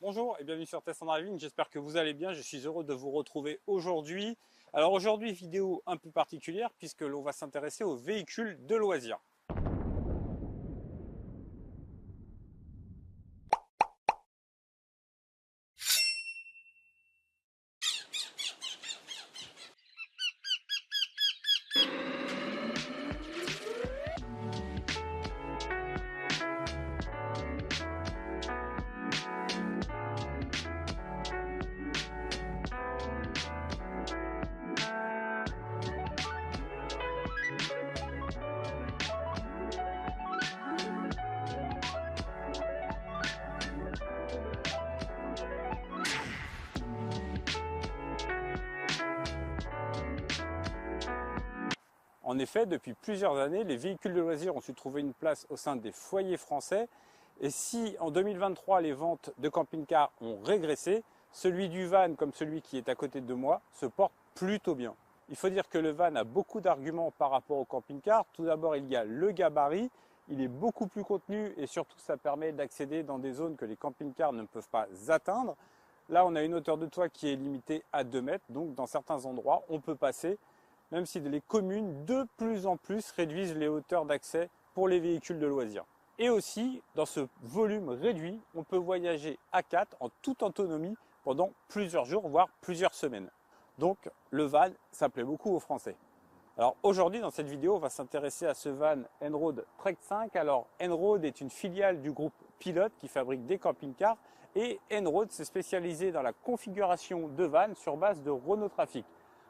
Bonjour et bienvenue sur Test and Driving, j'espère que vous allez bien, je suis heureux de vous retrouver aujourd'hui. Alors aujourd'hui, vidéo un peu particulière puisque l'on va s'intéresser aux véhicules de loisirs. En effet, depuis plusieurs années, les véhicules de loisirs ont su trouver une place au sein des foyers français. Et si en 2023, les ventes de camping-cars ont régressé, celui du van, comme celui qui est à côté de moi, se porte plutôt bien. Il faut dire que le van a beaucoup d'arguments par rapport au camping-car. Tout d'abord, il y a le gabarit. Il est beaucoup plus contenu et surtout, ça permet d'accéder dans des zones que les camping-cars ne peuvent pas atteindre. Là, on a une hauteur de toit qui est limitée à 2 mètres. Donc, dans certains endroits, on peut passer, même si les communes de plus en plus réduisent les hauteurs d'accès pour les véhicules de loisirs. Et aussi, dans ce volume réduit, on peut voyager à 4 en toute autonomie pendant plusieurs jours, voire plusieurs semaines. Donc le van, ça plaît beaucoup aux Français. Alors aujourd'hui, dans cette vidéo, on va s'intéresser à ce van En-Road Trek 5. Alors En-Road est une filiale du groupe Pilote qui fabrique des camping-cars et En-Road s'est spécialisé dans la configuration de vannes sur base de Renault Trafic.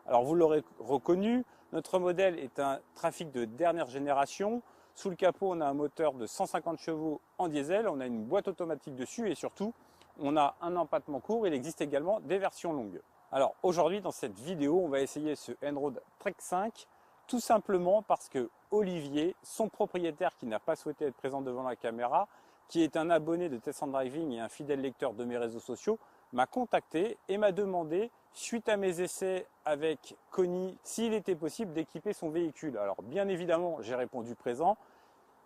Alors vous l'aurez reconnu, notre modèle est un Trafic de dernière génération. Sous le capot, on a un moteur de 150 chevaux en diesel, on a une boîte automatique dessus et surtout, on a un empattement court. Il existe également des versions longues. Alors aujourd'hui, dans cette vidéo, on va essayer ce En-Road Trek 5 tout simplement parce que Olivier, son propriétaire qui n'a pas souhaité être présent devant la caméra, qui est un abonné de Test and Driving et un fidèle lecteur de mes réseaux sociaux, m'a contacté et m'a demandé, suite à mes essais avec Connie, s'il était possible d'équiper son véhicule. Alors bien évidemment, j'ai répondu présent.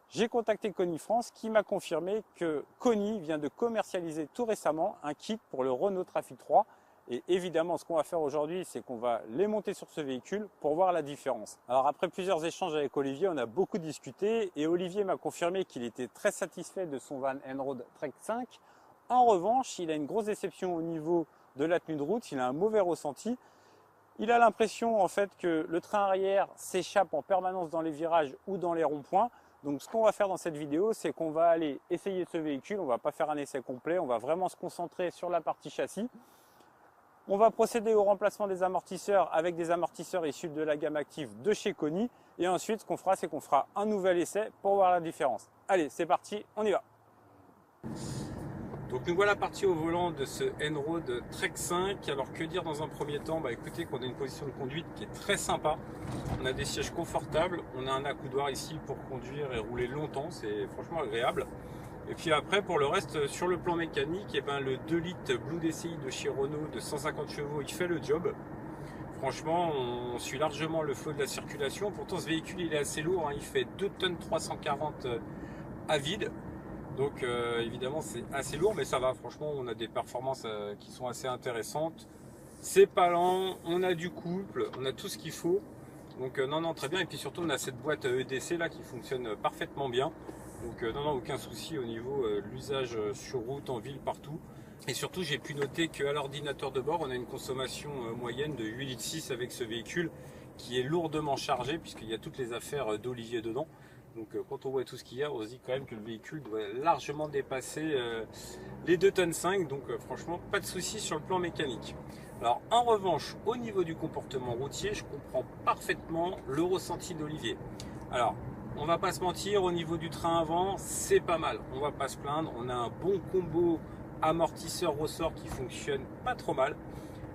J'ai contacté Connie France qui m'a confirmé que Connie vient de commercialiser tout récemment un kit pour le Renault Trafic 3. Et évidemment, ce qu'on va faire aujourd'hui, c'est qu'on va les monter sur ce véhicule pour voir la différence. Alors après plusieurs échanges avec Olivier, on a beaucoup discuté et Olivier m'a confirmé qu'il était très satisfait de son van En-Road Trek 5. En revanche, il a une grosse déception au niveau de la tenue de route, il a un mauvais ressenti. Il a l'impression en fait que le train arrière s'échappe en permanence dans les virages ou dans les ronds-points. Donc ce qu'on va faire dans cette vidéo, c'est qu'on va aller essayer ce véhicule, on ne va pas faire un essai complet, on va vraiment se concentrer sur la partie châssis. On va procéder au remplacement des amortisseurs avec des amortisseurs issus de la gamme active de chez Connie. Et ensuite, ce qu'on fera, c'est qu'on fera un nouvel essai pour voir la différence. Allez, c'est parti, on y va. Donc nous voilà partis au volant de ce En-Road Trek 5. Alors que dire dans un premier temps? Écoutez qu'on a une position de conduite qui est très sympa. On a des sièges confortables, on a un accoudoir ici pour conduire et rouler longtemps, c'est franchement agréable. Et puis après pour le reste sur le plan mécanique, le 2 litres Blue DCI de chez Renault de 150 chevaux, il fait le job. Franchement, on suit largement le flot de la circulation. Pourtant ce véhicule il est assez lourd, il fait 2 tonnes 340 à vide. Donc évidemment c'est assez lourd mais ça va, franchement on a des performances qui sont assez intéressantes. C'est pas lent, on a du couple, on a tout ce qu'il faut. Donc non très bien, et puis surtout on a cette boîte EDC là qui fonctionne parfaitement bien. Donc non aucun souci au niveau de l'usage sur route, en ville, partout. Et surtout j'ai pu noter qu'à l'ordinateur de bord on a une consommation moyenne de 8,6 litres avec ce véhicule qui est lourdement chargé puisqu'il y a toutes les affaires d'Olivier dedans. Donc quand on voit tout ce qu'il y a, on se dit quand même que le véhicule doit largement dépasser les 2,5 tonnes. Donc franchement, pas de souci sur le plan mécanique. Alors en revanche, au niveau du comportement routier, je comprends parfaitement le ressenti d'Olivier. Alors, on va pas se mentir, au niveau du train avant, c'est pas mal. On va pas se plaindre, on a un bon combo amortisseur-ressort qui fonctionne pas trop mal.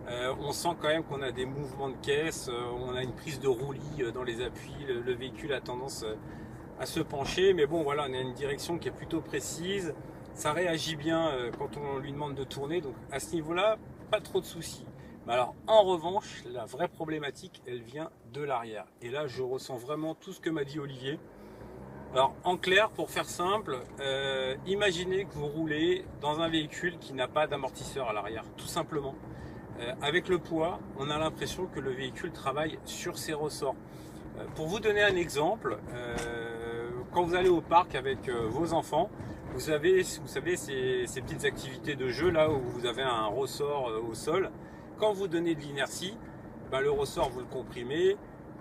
On sent quand même qu'on a des mouvements de caisse, on a une prise de roulis dans les appuis, le véhicule a tendance à se pencher, mais bon voilà, on a une direction qui est plutôt précise, ça réagit bien quand on lui demande de tourner, donc à ce niveau là pas trop de soucis. Mais alors en revanche, la vraie problématique elle vient de l'arrière, et là je ressens vraiment tout ce que m'a dit Olivier. Alors en clair, pour faire simple, imaginez que vous roulez dans un véhicule qui n'a pas d'amortisseur à l'arrière, tout simplement. Avec le poids, on a l'impression que le véhicule travaille sur ses ressorts. Pour vous donner un exemple, quand vous allez au parc avec vos enfants, vous savez ces petites activités de jeu là où vous avez un ressort au sol. Quand vous donnez de l'inertie, ben, le ressort vous le comprimez,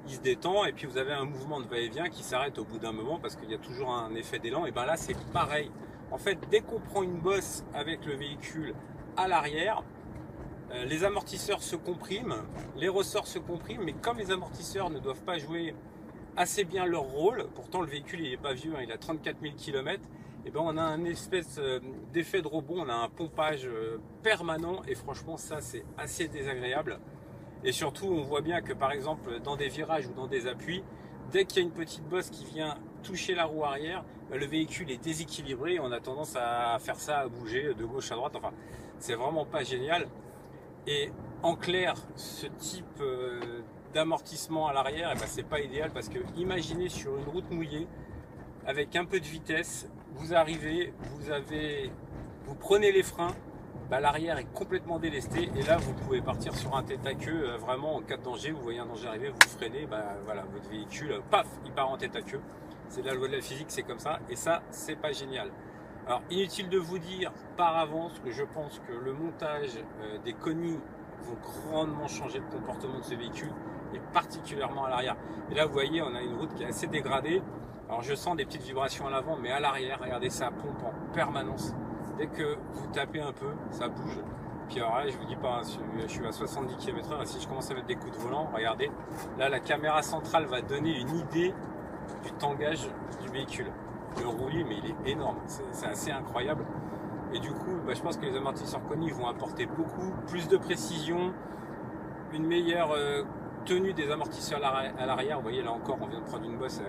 il se détend et puis vous avez un mouvement de va-et-vient qui s'arrête au bout d'un moment parce qu'il y a toujours un effet d'élan. Et ben là c'est pareil. En fait, dès qu'on prend une bosse avec le véhicule à l'arrière, les amortisseurs se compriment, les ressorts se compriment, mais comme les amortisseurs ne doivent pas jouer assez bien leur rôle, pourtant le véhicule il n'est pas vieux, hein, il a 34 000 km, et ben on a un espèce d'effet de rebond, on a un pompage permanent et franchement ça c'est assez désagréable. Et surtout on voit bien que par exemple dans des virages ou dans des appuis, dès qu'il y a une petite bosse qui vient toucher la roue arrière, ben, le véhicule est déséquilibré et on a tendance à faire ça, à bouger de gauche à droite, enfin c'est vraiment pas génial. Et en clair, ce type d'amortissement à l'arrière, eh ben, c'est pas idéal parce que imaginez sur une route mouillée, avec un peu de vitesse, vous arrivez, vous prenez les freins, bah, l'arrière est complètement délesté et là vous pouvez partir sur un tête à queue vraiment en cas de danger. Vous voyez un danger arriver, vous freinez, bah, voilà, votre véhicule, paf, il part en tête à queue. C'est la loi de la physique, c'est comme ça et ça, c'est pas génial. Alors inutile de vous dire par avance que je pense que le montage des conis vont grandement changer le comportement de ce véhicule et particulièrement à l'arrière. Et là vous voyez on a une route qui est assez dégradée. Alors je sens des petites vibrations à l'avant mais à l'arrière, regardez ça pompe en permanence. Dès que vous tapez un peu, ça bouge. Puis alors là je vous dis pas, je suis à 70 km/h et si je commence à mettre des coups de volant, regardez, là la caméra centrale va donner une idée du tangage du véhicule. Le roulis, mais il est énorme, c'est assez incroyable. Et du coup, bah, je pense que les amortisseurs Koni vont apporter beaucoup plus de précision, une meilleure tenue des amortisseurs à l'arrière. Vous voyez, là encore, on vient de prendre une bosse,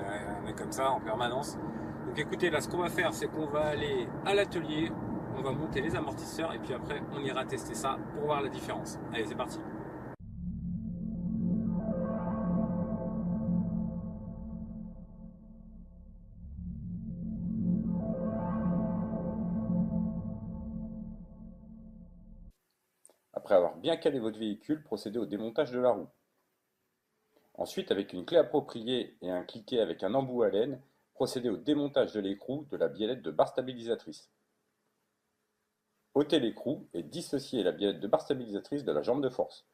on est comme ça en permanence. Donc écoutez, là, ce qu'on va faire, c'est qu'on va aller à l'atelier, on va monter les amortisseurs et puis après, on ira tester ça pour voir la différence. Allez, c'est parti. Après avoir bien calé votre véhicule, procédez au démontage de la roue. Ensuite, avec une clé appropriée et un cliquet avec un embout à laine, procédez au démontage de l'écrou de la biellette de barre stabilisatrice. Ôtez l'écrou et dissociez la biellette de barre stabilisatrice de la jambe de force.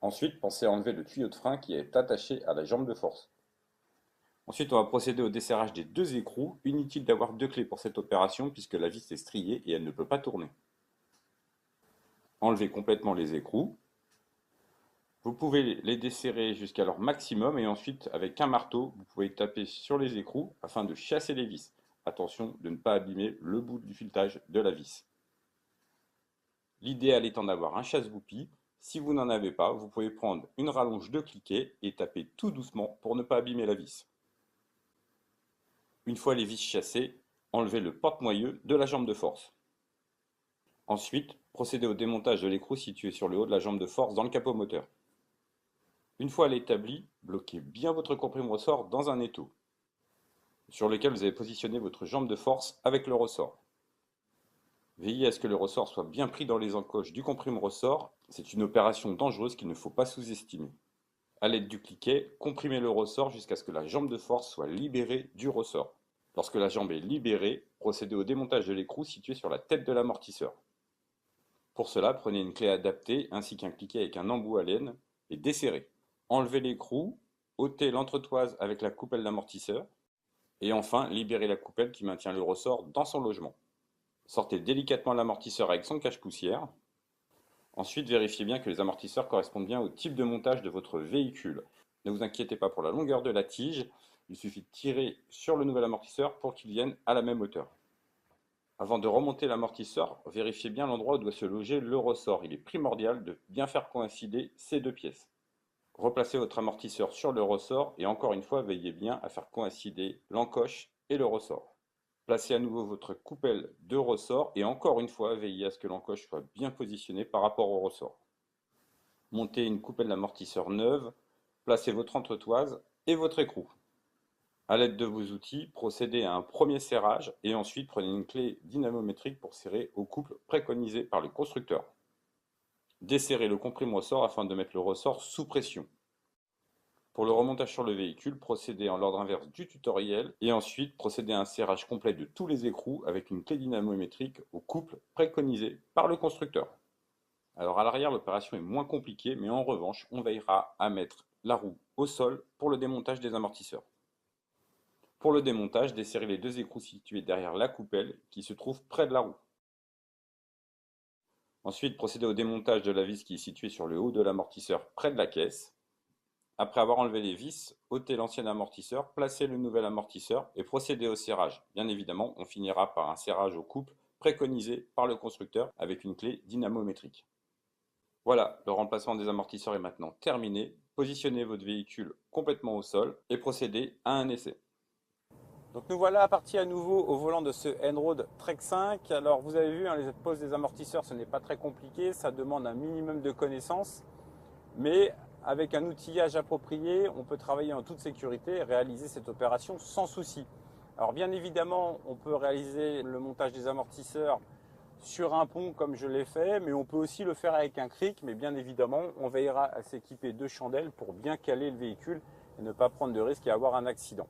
Ensuite, pensez à enlever le tuyau de frein qui est attaché à la jambe de force. Ensuite, on va procéder au desserrage des deux écrous. Inutile d'avoir deux clés pour cette opération puisque la vis est striée et elle ne peut pas tourner. Enlevez complètement les écrous. Vous pouvez les desserrer jusqu'à leur maximum et ensuite, avec un marteau, vous pouvez taper sur les écrous afin de chasser les vis. Attention de ne pas abîmer le bout du filetage de la vis. L'idéal étant d'avoir un chasse-boupie. Si vous n'en avez pas, vous pouvez prendre une rallonge de cliquet et taper tout doucement pour ne pas abîmer la vis. Une fois les vis chassées, enlevez le porte-moyeu de la jambe de force. Ensuite, procédez au démontage de l'écrou situé sur le haut de la jambe de force dans le capot moteur. Une fois à l'établi, bloquez bien votre comprime-ressort dans un étau, sur lequel vous avez positionné votre jambe de force avec le ressort. Veillez à ce que le ressort soit bien pris dans les encoches du comprime-ressort, c'est une opération dangereuse qu'il ne faut pas sous-estimer. A l'aide du cliquet, comprimez le ressort jusqu'à ce que la jambe de force soit libérée du ressort. Lorsque la jambe est libérée, procédez au démontage de l'écrou situé sur la tête de l'amortisseur. Pour cela, prenez une clé adaptée ainsi qu'un cliquet avec un embout à laine et desserrez. Enlevez l'écrou, ôtez l'entretoise avec la coupelle d'amortisseur et enfin libérez la coupelle qui maintient le ressort dans son logement. Sortez délicatement l'amortisseur avec son cache-poussière. Ensuite, vérifiez bien que les amortisseurs correspondent bien au type de montage de votre véhicule. Ne vous inquiétez pas pour la longueur de la tige, il suffit de tirer sur le nouvel amortisseur pour qu'il vienne à la même hauteur. Avant de remonter l'amortisseur, vérifiez bien l'endroit où doit se loger le ressort. Il est primordial de bien faire coïncider ces deux pièces. Replacez votre amortisseur sur le ressort et encore une fois, veillez bien à faire coïncider l'encoche et le ressort. Placez à nouveau votre coupelle de ressort et encore une fois, veillez à ce que l'encoche soit bien positionnée par rapport au ressort. Montez une coupelle d'amortisseur neuve, placez votre entretoise et votre écrou. À l'aide de vos outils, procédez à un premier serrage et ensuite prenez une clé dynamométrique pour serrer au couple préconisé par le constructeur. Desserrez le comprime-ressort afin de mettre le ressort sous pression. Pour le remontage sur le véhicule, procédez en l'ordre inverse du tutoriel et ensuite procédez à un serrage complet de tous les écrous avec une clé dynamométrique au couple préconisé par le constructeur. Alors à l'arrière, l'opération est moins compliquée, mais en revanche, on veillera à mettre la roue au sol pour le démontage des amortisseurs. Pour le démontage, desserrez les deux écrous situés derrière la coupelle qui se trouve près de la roue. Ensuite, procédez au démontage de la vis qui est située sur le haut de l'amortisseur près de la caisse. Après avoir enlevé les vis, ôtez l'ancien amortisseur, placez le nouvel amortisseur et procédez au serrage. Bien évidemment, on finira par un serrage au couple préconisé par le constructeur avec une clé dynamométrique. Voilà, le remplacement des amortisseurs est maintenant terminé. Positionnez votre véhicule complètement au sol et procédez à un essai. Donc nous voilà partis à nouveau au volant de ce N-Road Trek 5. Alors vous avez vu, hein, les poses des amortisseurs, ce n'est pas très compliqué, ça demande un minimum de connaissances, mais avec un outillage approprié, on peut travailler en toute sécurité et réaliser cette opération sans souci. Alors bien évidemment, on peut réaliser le montage des amortisseurs sur un pont comme je l'ai fait, mais on peut aussi le faire avec un cric, mais bien évidemment, on veillera à s'équiper de chandelles pour bien caler le véhicule et ne pas prendre de risque et avoir un accident.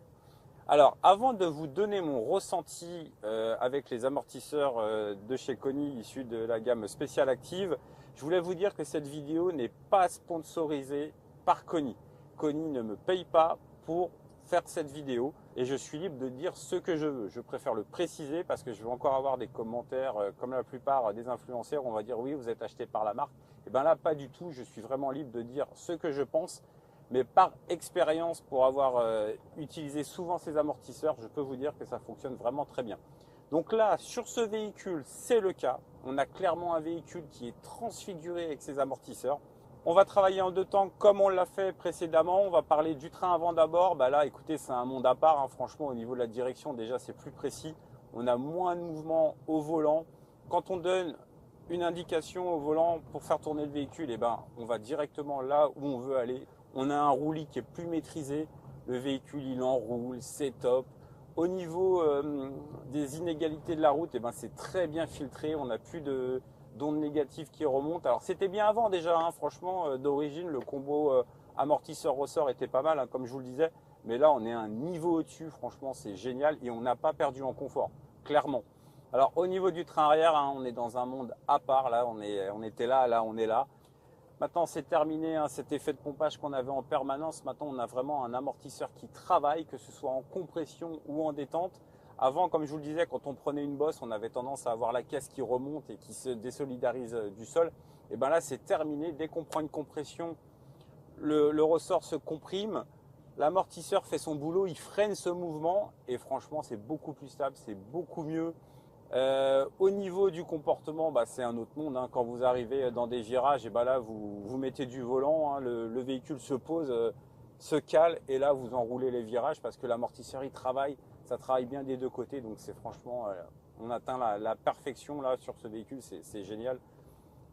Alors, avant de vous donner mon ressenti avec les amortisseurs de chez Koni issus de la gamme Special Active, je voulais vous dire que cette vidéo n'est pas sponsorisée par Koni. Koni ne me paye pas pour faire cette vidéo et je suis libre de dire ce que je veux. Je préfère le préciser parce que je vais encore avoir des commentaires comme la plupart des influenceurs, on va dire oui, vous êtes acheté par la marque. Et bien là, pas du tout, je suis vraiment libre de dire ce que je pense. Mais par expérience, pour avoir utilisé souvent ces amortisseurs, je peux vous dire que ça fonctionne vraiment très bien. Donc là, sur ce véhicule, c'est le cas. On a clairement un véhicule qui est transfiguré avec ses amortisseurs. On va travailler en deux temps comme on l'a fait précédemment. On va parler du train avant d'abord. Bah là, écoutez, c'est un monde à part, hein. Franchement, au niveau de la direction, déjà, c'est plus précis. On a moins de mouvement au volant. Quand on donne une indication au volant pour faire tourner le véhicule, eh ben, on va directement là où on veut aller. On a un roulis qui est plus maîtrisé. Le véhicule, il enroule, c'est top. Au niveau des inégalités de la route, eh ben, c'est très bien filtré. On n'a plus d'ondes négatives qui remontent. Alors, c'était bien avant déjà, hein. Franchement, d'origine, le combo amortisseur-ressort était pas mal, hein, comme je vous le disais. Mais là, on est à un niveau au-dessus. Franchement, c'est génial. Et on n'a pas perdu en confort, clairement. Alors, au niveau du train arrière, hein, on est dans un monde à part. Là, on était là, on est là. Maintenant, c'est terminé, hein, cet effet de pompage qu'on avait en permanence. Maintenant, on a vraiment un amortisseur qui travaille, que ce soit en compression ou en détente. Avant, comme je vous le disais, quand on prenait une bosse, on avait tendance à avoir la caisse qui remonte et qui se désolidarise du sol. Et bien là, c'est terminé. Dès qu'on prend une compression, le ressort se comprime. L'amortisseur fait son boulot, il freine ce mouvement. Et franchement, c'est beaucoup plus stable, c'est beaucoup mieux. Au niveau du comportement, bah, c'est un autre monde, hein. Quand vous arrivez dans des virages, et bah là vous mettez du volant, hein. Le véhicule se pose, se cale et là vous enroulez les virages parce que l'amortisseur il travaille, ça travaille bien des deux côtés. Donc c'est franchement, on atteint la perfection là sur ce véhicule, c'est génial.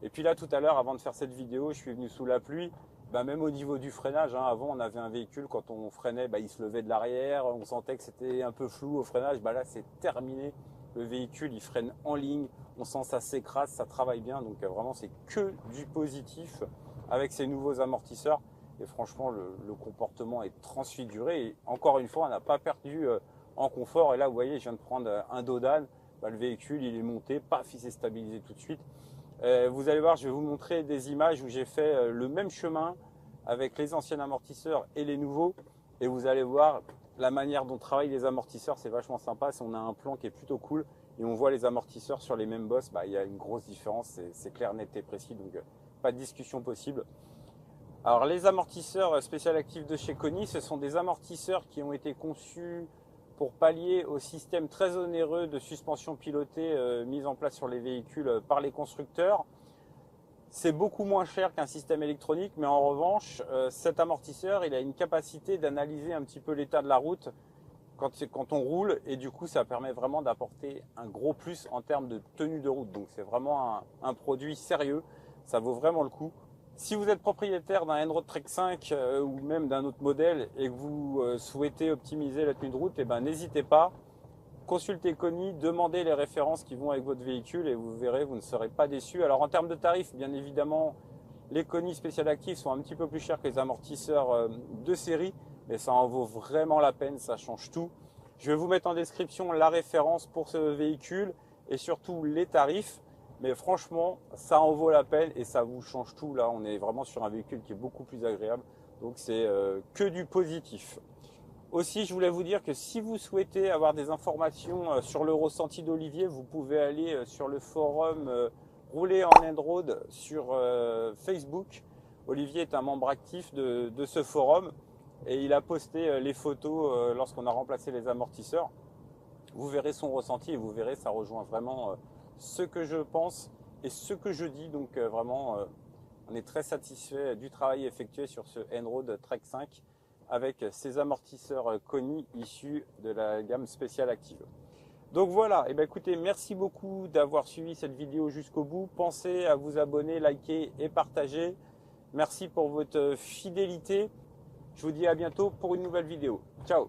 Et puis là tout à l'heure, avant de faire cette vidéo, je suis venu sous la pluie. Bah, même au niveau du freinage, hein, avant on avait un véhicule, quand on freinait, bah, il se levait de l'arrière, on sentait que c'était un peu flou au freinage. Bah, là c'est terminé. Le véhicule, il freine en ligne, on sent ça s'écrase, ça travaille bien. Donc vraiment, c'est que du positif avec ces nouveaux amortisseurs. Et franchement, le comportement est transfiguré. Et encore une fois, on n'a pas perdu en confort. Et là, vous voyez, je viens de prendre un dos d'âne. Bah, le véhicule, il est monté, paf, il s'est stabilisé tout de suite. Vous allez voir, je vais vous montrer des images où j'ai fait le même chemin avec les anciens amortisseurs et les nouveaux. Et vous allez voir, la manière dont travaillent les amortisseurs, c'est vachement sympa. On a un plan qui est plutôt cool et on voit les amortisseurs sur les mêmes bosses. Bah, il y a une grosse différence, c'est clair, net et précis, donc pas de discussion possible. Alors les amortisseurs Special Active de chez Koni, ce sont des amortisseurs qui ont été conçus pour pallier au système très onéreux de suspension pilotée mis en place sur les véhicules par les constructeurs. C'est beaucoup moins cher qu'un système électronique, mais en revanche, cet amortisseur, il a une capacité d'analyser un petit peu l'état de la route quand on roule, et du coup, ça permet vraiment d'apporter un gros plus en termes de tenue de route. Donc, c'est vraiment un produit sérieux, ça vaut vraiment le coup. Si vous êtes propriétaire d'un N-Road Trek 5 ou même d'un autre modèle et que vous souhaitez optimiser la tenue de route, eh ben, n'hésitez pas, consultez Koni, demandez les références qui vont avec votre véhicule et vous verrez, vous ne serez pas déçus. Alors en termes de tarifs, bien évidemment, les Koni Special Active sont un petit peu plus chers que les amortisseurs de série, mais ça en vaut vraiment la peine, ça change tout. Je vais vous mettre en description la référence pour ce véhicule et surtout les tarifs. Mais franchement, ça en vaut la peine et ça vous change tout. Là, on est vraiment sur un véhicule qui est beaucoup plus agréable. Donc, c'est que du positif. Aussi, je voulais vous dire que si vous souhaitez avoir des informations sur le ressenti d'Olivier, vous pouvez aller sur le forum Rouler en End-Road sur Facebook. Olivier est un membre actif de ce forum et il a posté les photos lorsqu'on a remplacé les amortisseurs. Vous verrez son ressenti et vous verrez, ça rejoint vraiment ce que je pense et ce que je dis. Donc vraiment, on est très satisfait du travail effectué sur ce N-Road Trek 5 avec ces amortisseurs Koni issus de la gamme spéciale active. Donc voilà, et bien écoutez, merci beaucoup d'avoir suivi cette vidéo jusqu'au bout. Pensez à vous abonner, liker et partager. Merci pour votre fidélité. Je vous dis à bientôt pour une nouvelle vidéo. Ciao!